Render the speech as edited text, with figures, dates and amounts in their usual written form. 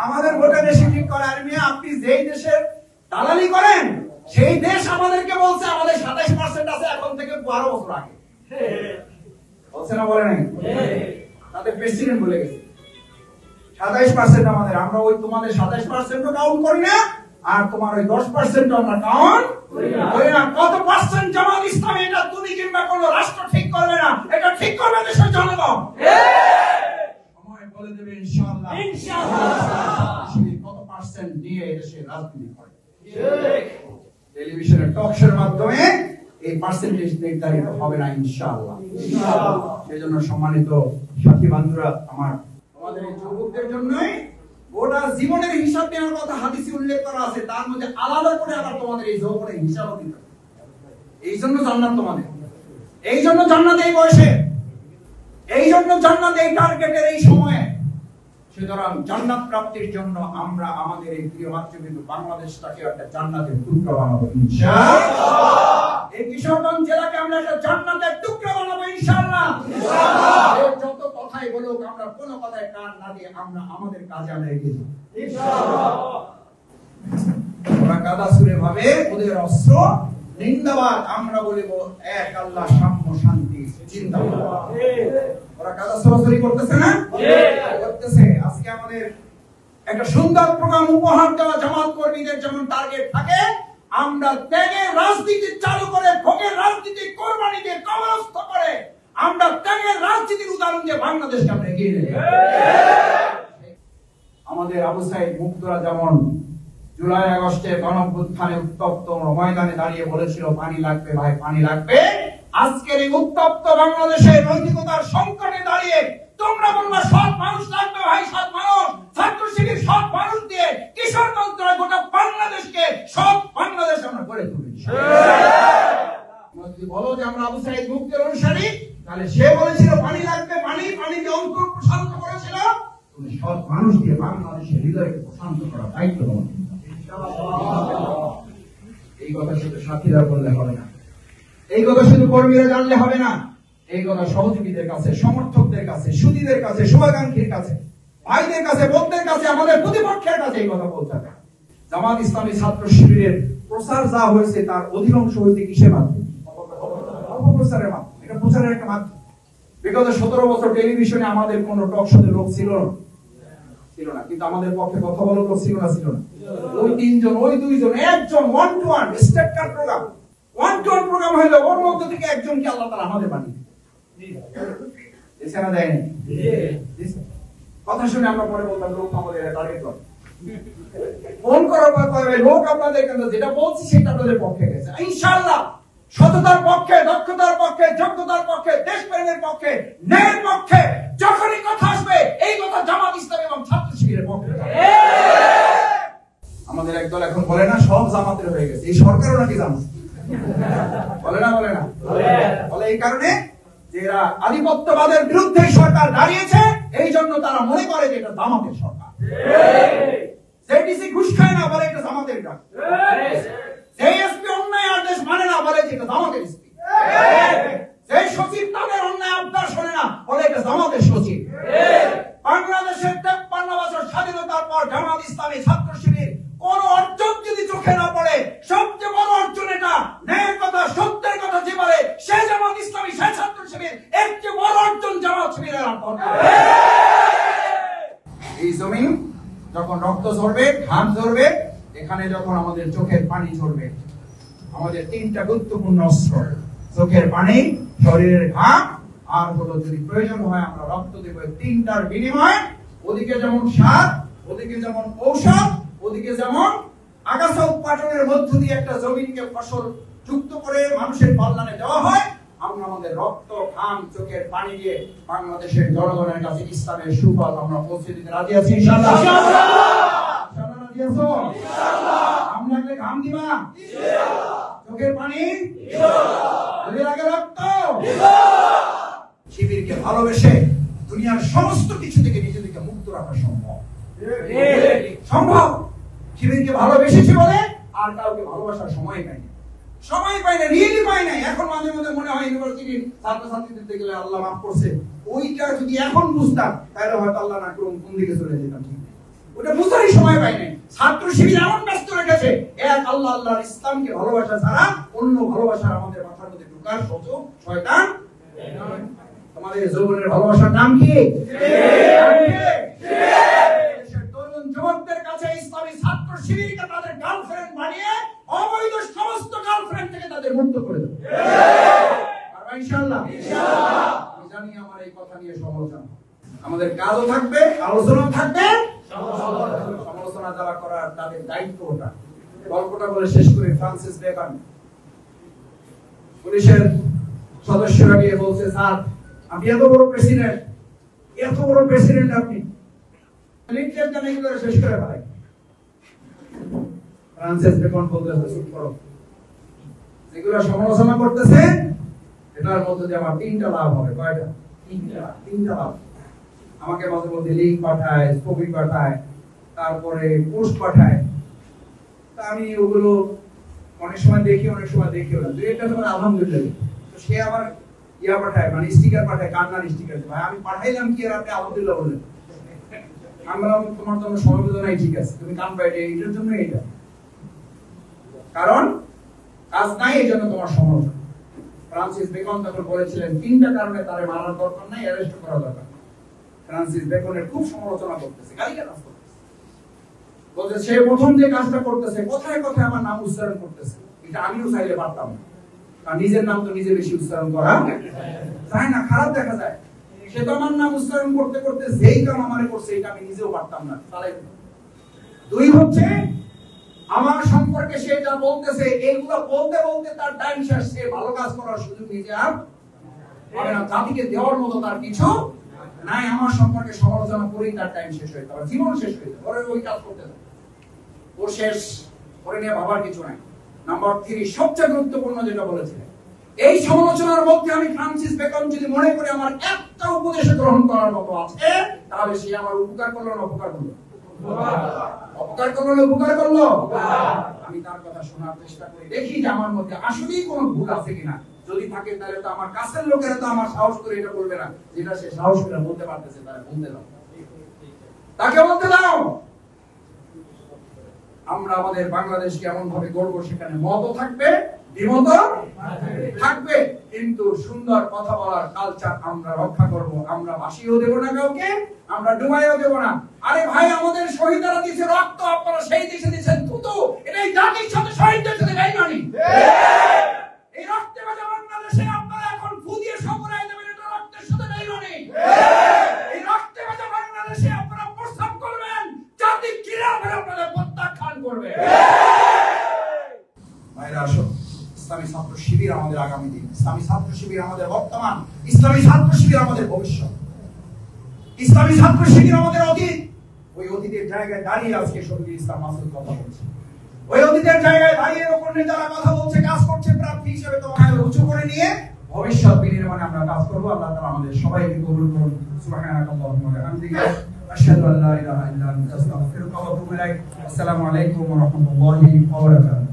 আমাদের ভোটে বেশি ঠিক করে। আর মেয়ে আপনি যেই দেশের দালালি করেন সেই দেশ আমাদেরকে বলছে আমাদের 27% আছে এখন থেকে 12 বছর আগে। বলছে না, বলে নাই? তাদের প্রেসিডেন্ট বলে গেছে 27% আমাদের। আমরা ওই তোমাদের 27% কাউন্ট করি না, আর তোমার ওই 10% আমরা কাউন্ট করি না। কত পার্সেন্ট জামাত ইসলামী এটা তুমি কিংবা কোন রাষ্ট্র ঠিক করবে না, এটা ঠিক করবে দেশের জনগণ। সময় বলে দেবে ইনশাআল্লাহ। কত পার্সেন্ট নিয়ে দেশের রাজনীতি করে, টেলিভিশনের টক শোর মাধ্যমে এই পার্সেন্টেজ নির্ধারিত হবে না ইনশাআল্লাহ। সেজন্য সম্মানিত সাথী বন্ধুরা, আমাদের এই যুবকদের জন্যই গোটা জীবনের হিসাব দেওয়ার কথা হাদিসে উল্লেখ করা আছে, তার মধ্যে আলাদা করে আবার তোমাদের এই যৌবনের হিসাব দিতে হবে। এই জন্য জান্নাত তোমাদের, এই জন্য জান্নাত এই বয়সে, এই জন্য জান্নাত এই টার্গেটের এই সময়ে। সুতরাং জান্নাত প্রাপ্তির জন্য আমরা আমাদের এই প্রিয় মাতৃভূমি বাংলাদেশটাকে একটা জান্নাতের টুকরা বানাবো ইনশাআল্লাহ। এই কিশোরগঞ্জ জেলাকে আমরা একটা জান্নাতের টুকরা বানাবো ইনশাআল্লাহ। যত কথাই বলুক, আমরা কোনো কথায় কান না দিয়ে আমরা আমাদের কাজে আমরা এগিয়ে যাব ইনশাআল্লাহ। ওরা গাদা সুরে ভাবে ওদের অস্ত্র জিন্দাবাদ, আমরা বলিব এক আল্লাহ, সাম্য শান্তি জিন্দাবাদ। ওরা কাদা সরাসরি করতেছে না? করতেছে। আজকে আমাদের একটা সুন্দর প্রোগ্রাম উপহার দেওয়া জামাত কর্মীদের যেমন টার্গেট থাকে, আমরা ত্যাগের রাজনীতি চালু করে, ভোগের রাজনীতি কোরবানি দিয়ে কবরস্থ করে আমরা ত্যাগের রাজনীতির উদাহরণ দিয়ে বাংলাদেশকে আমরা এগিয়ে নেব। আমাদের আবু সাইদ মুক্তরা যেমন জুলাই আগস্টে গণঅভ্যুত্থানে উত্তপ্ত ময়দানে দাঁড়িয়ে বলেছিল পানি লাগবে ভাই, পানি লাগবে। আজকের এই উত্তপ্ত বাংলাদেশের নৈতিকতার সংকটে দাঁড়িয়ে তোমরা বলবা সৎ মানুষ লাগবে ভাই, সৎ মানুষ, ছাত্র শিবির সৎ মানুষ দিয়ে কিশোরগঞ্জ গোটা বাংলাদেশকে সৎ বাংলাদেশ আমরা গড়ে তুলি। যদি বলো যে আমরা আবু সাইদ মুক্তের অনুসারী, তাহলে সে বলেছিল পানি লাগবে, পানি দিয়ে অন্তর প্রশান্ত করেছিল, তুমি সৎ মানুষ দিয়ে বাংলাদেশের হৃদয়কে প্রশান্ত করার দায়িত্ব তোমার। এই কথা শুধু সাথীরা বললে হবে না, এই কথা শুধু কর্মীরা জানলে হবে না, এই কথা সহযোগীদের কাছে, সমর্থকদের কাছে, সুধীদের কাছে, শুভাকাঙ্ক্ষীর কাছে, ভাইদের কাছে, বোনদের কাছে, আমাদের প্রতিপক্ষের কাছে এই কথা বলতে হবে। জামাত ইসলামী ছাত্র শিবিরের প্রচার যা হয়েছে তার অধিকাংশ হয়েছে কিসের মাধ্যমে? অপপ্রচারের মাধ্যমে। এটা প্রচারের একটা মাধ্যম। বিগত 17 বছর টেলিভিশনে আমাদের কোন টক শোতে লোক ছিল না, কিন্তু আমাদের পক্ষে কথা বলার লোক ছিল না। ওই 3 জন, ওই 2 জন, একজন one two one state card program, one two one program হইলো, ওর মধ্যে থেকে একজনকে আল্লাহ তাআলা আমাদের বানিয়ে দিয়েছে না, দেয়নি? কথা শুনে আমরা পরে বলতাম লোক আমাদের টার্গেট করে ফোন করার পর কয় লোক আপনাদের কেন, যেটা বলছি সেটা আপনাদের পক্ষে গেছে ইনশাআল্লাহ। সততার পক্ষে, দক্ষতার পক্ষে, যোগ্যতার পক্ষে, দেশপ্রেমের পক্ষে, ন্যায়ের পক্ষে যখনই কথা আসবে এই কথা জামাত ইসলামী এবং ছাত্র শিবিরের পক্ষে। আমাদের একদল এখন বলে না সব জামাতের হয়ে গেছে, এই সরকারও নাকি জামাত বলে না? বলে এই কারণে যে এরা আধিপত্যবাদের বিরুদ্ধে সরকার দাঁড়িয়েছে, এই জন্য তারা মনে করে যে এটা জামাতের সরকার। জেডিসি ঘুষ খায় না, বলে এটা জামাতের ডাক। সেই এসপি অন্যায় আদেশ মানে না, বলে যে এটা জামাতের এসপি। সেই সচিব তাদের অন্যায় আবদার শোনে না, বলে এটা জামাতের সচিব। বাংলাদেশের 53 বছর স্বাধীনতার পর জামাত ইসলামী ছাত্র শিবির কোন অর্জন যদি চোখে না পড়ে, সবচেয়ে বড় অর্জন এটা। ন্যায়ের কথা, সত্যের কথা যে বলে সে জামাত ইসলামী, সে ছাত্র শিবির, এর চেয়ে বড় অর্জন জামাত শিবিরের অর্জন। এই জমিন যখন রক্ত ঝরবে, ঘাম ঝরবে, এখানে যখন আমাদের চোখের পানি ঝরবে, আমাদের 3টা গুরুত্বপূর্ণ অস্ত্র, চোখের পানি, শরীরের ঘাম, আর হলো যদি প্রয়োজন হয় আমরা রক্ত দেব। 3টার বিনিময়ে ওদিকে যেমন সার, ওদিকে যেমন ঔষধ, ওদিকে যেমন আগাছা উৎপাদনের মধ্য দিয়ে একটা জমিনকে ফসল যুক্ত করে মানুষের কল্যাণে দেওয়া হয়, আমরা আমাদের রক্ত, ঘাম, চোখের পানি দিয়ে বাংলাদেশের জনগণের কাছে ইসলামের সুফল আমরা পৌঁছে দিতে রাজি আছি ইনশাআল্লাহ। রাজি আছো? ঘাম লাগলে ঘাম দিবা, চোখের পানি, যদি লাগে রক্ত। শিবিরকে ভালোবেসে দুনিয়ার সমস্ত কিছু থেকে নিজেদেরকে মুক্ত রাখা সম্ভব। শিবিরকে ভালোবেসেছি বলে আর কাউকে ভালোবাসার সময় পাই না, রিয়েলি পাই নাই। এখন মাঝে মাঝে মনে হয় ইউনিভার্সিটির ছাত্রছাত্রীদের দেখে আল্লাহ মাফ করছে, ওইটা যদি এখন বুঝতাম তাহলে হয়তো আল্লাহ না করুন কোন দিকে চলে যেতাম। ওটা বুঝতে সময় পাই নাই। ছাত্র শিবির এমন ব্যস্ত রেখেছে এক আল্লাহ আল্লাহর ইসলামকে ভালোবাসা ছাড়া অন্য ভালোবাসার আমাদের মাথার মধ্যে ঢোকার সুযোগ শয়তান। তোমাদের যৌবনের ভালোবাসার নাম কি? দেশের তরুণ যুবকদের কাছে ইসলামী ছাত্র শিবিরকে তাদের গার্লফ্রেন্ড বানিয়ে অবৈধ সমস্ত গার্লফ্রেন্ড থেকে তাদের মুক্ত করে দেবে ইনশাআল্লাহ। আমি জানি আমার এই কথা নিয়ে সমালোচনা, আমাদের কাজও থাকবে, আলোচনাও থাকবে। সমালোচনা যারা করার তাদের দায়িত্ব ওটা। গল্পটা বলে শেষ করে ফ্রান্সিস বেকন পুলিশের সদস্যরা গিয়ে বলছে, স্যার আপনি এত বড় প্রেসিডেন্ট আপনি লিখলেন কেন এগুলো শেষ করে ফেলাই। ফ্রান্সিস বেকন বলতেছে, চুপ করো, যেগুলো সমালোচনা করতেছে এটার মধ্যে যে আমার 3টা লাভ হবে। কয়টা? 3টা লাভ। আমাকে মাঝে মধ্যে লিঙ্ক পাঠায়, ছবি পাঠায়, তারপরে পোস্ট পাঠায়, তা আমি ওগুলো অনেক সময় দেখি, অনেক সময় দেখিও না। 2-1টা তোমার আলহামদুলিল্লাহ। তো সে আবার ইয়া পাঠায়, মানে স্টিকার পাঠায়, কান্নার স্টিকার। ভাই আমি পাঠাইলাম কি আর আপনি আলহামদুলিল্লাহ বললেন? আমরা তোমার জন্য সমবেদনাই ঠিক আছে, তুমি কান পাইলে এটার জন্য এটা, কারণ কাজ নাই এই জন্য তোমার সমালোচনা। ফ্রান্সিস বেকন তখন বলেছিলেন 3টা কারণে তারে মারার দরকার নাই, অ্যারেস্ট করা দরকার। ফ্রান্সিস বেকনের খুব সমালোচনা করতেছে, গালিগালাজ করতেছে, বলছে সে প্রথম যে কাজটা করতেছে কথায় কথায় আমার নাম উচ্চারণ করতেছে। এটা আমিও চাইলে পারতাম না, কারণ নিজের নাম তো নিজে বেশি উচ্চারণ করা যায় না, খারাপ দেখা যায়। সে তো আমার নাম উচ্চারণ করতে করতে যেই কাম আমারে করছে এটা আমি নিজেও পারতাম না। 2 হচ্ছে আমার সম্পর্কে সে যা বলতেছে এগুলো বলতে বলতে তার টাইম শেষ, সে ভালো কাজ করার সুযোগ নিজে আর পাবে না, জাতিকে দেওয়ার মতো তার কিছু নাই। আমার সম্পর্কে সমালোচনা করেই তার টাইম শেষ হয়ে যাবে, জীবন শেষ হয়ে যাবে, ওরে ওই কাজ করতে যাবে, ও শেষ, ওরে নিয়ে ভাবার কিছু নাই। নাম্বার 3 সবচেয়ে গুরুত্বপূর্ণ যেটা বলেছিলেন, এই সমালোচনার মধ্যে আমি ফ্রান্সিস বেকন যদি মনে করি আমার একটা উপদেশ গ্রহণ করার মতো আছে, তাহলে সে আমার উপকার করলো না অপকার করলো? অপকার করলো না উপকার করলো? আমি তার কথা শোনার চেষ্টা করি, দেখি যে আমার মধ্যে আসলেই কোনো ভুল আছে কিনা। যদি থাকে তাহলে তো আমার কাছের লোকেরা তো আমার সাহস করে এটা বলবে না, যেটা সে সাহস করে বলতে পারতেছে তারা বলতে দাও, তাকে বলতে দাও। আমরা আমাদের বাংলাদেশকে এমন ভাবে গড়ব সেখানে মতও থাকবে, দ্বিমত থাকবে, কিন্তু সুন্দর কথা বলার কালচার আমরা রক্ষা করব। আমরা ভাসিয়েও দেব না কাউকে, আমরা ডুবাইও দেব না। আরে ভাই আমাদের শহীদরা দিয়েছে রক্ত, আপনারা সেই দেশে দিয়েছেন থুতু, এটাই জাতির সাথে শহীদদের সাথে বেইমানি। এই রক্তে ভাজা বাংলাদেশে আপনারা এখন ফু দিয়ে সপরাই দেবেন, এটা রক্তের সাথে বেইমানি। এই রক্তে ভাজা বাংলাদেশে আপনারা প্রস্তাব করবেন, জাতি কিভাবে আপনাদের প্রত্যাখ্যান করবে। ভাইরা আসো, ইসলামী ছাত্র শিবির আমাদের আগামী দিন, ইসলামী ছাত্র শিবির আমাদের বর্তমান, ইসলামী ছাত্র শিবির আমাদের ভবিষ্যৎ, ইসলামী ছাত্র শিবির আমাদের অতীত। ওই অতীতের জায়গায় দাঁড়িয়ে আজকে শহীদুল ইসলাম মাসুদ কথা বলছে, ওই অতীতের জায়গায় দাঁড়িয়ে ওপর নেতারা কথা বলছে, কাজ করছে, প্রার্থী হিসেবে তোমাকে উঁচু করে নিয়ে ভবিষ্যৎ বিনির্মাণে আমরা কাজ করব। আল্লাহ তাআলা আমাদের সবাইকে কবুল করুন। সুবহানাকাল্লাহুম্মা ওয়া বিহামদিকা আশহাদু আল্লা ইলাহা ইল্লা আনতা আস্তাগফিরুকা ওয়া আতুবু ইলাইক। আসসালামু আলাইকুম ওয়া রাহমাতুল্লাহি ওয়া বারাকাতুহু।